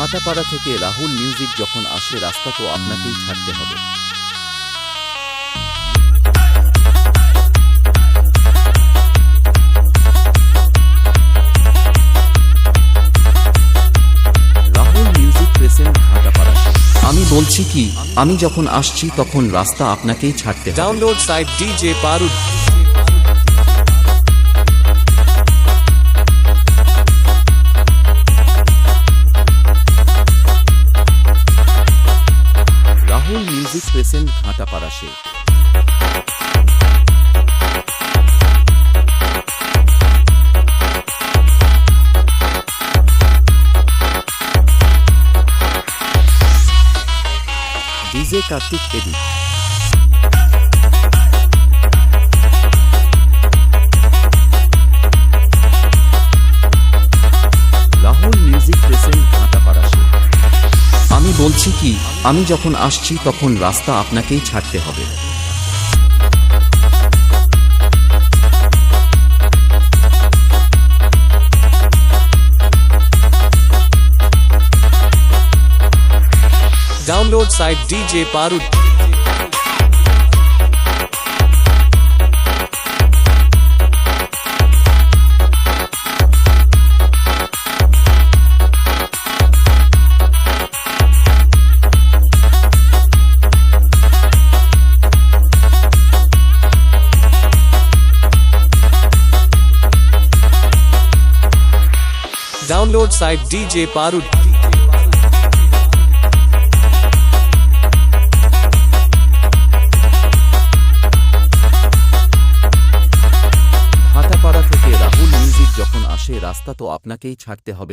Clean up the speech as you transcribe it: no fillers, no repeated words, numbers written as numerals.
ভাটাপাড়া থেকে রাহুল মিউজিক যখন আসে রাস্তা তো আপনাকেই ছাড়তে হবে। Rahul music present Bhatapara. আমি বলছি কি, আমি যখন আসছি তখন রাস্তা আপনাকেই ছাড়তে হবে। Download site DJ Parud. Rahul music present Bhatapara. DJ Kartik edit. Rahul music present Bhatapara. আমি বলছি কি, আমি যখন আসছি তখন রাস্তা আপনাকেই ছাড়তে হবে। Download site DJ Parud. Download site DJ Parud. Bhatapara থেকে রাহুল মিউজিক যখন আসে রাস্তা তো আপনাকেই ছাড়তে হবে।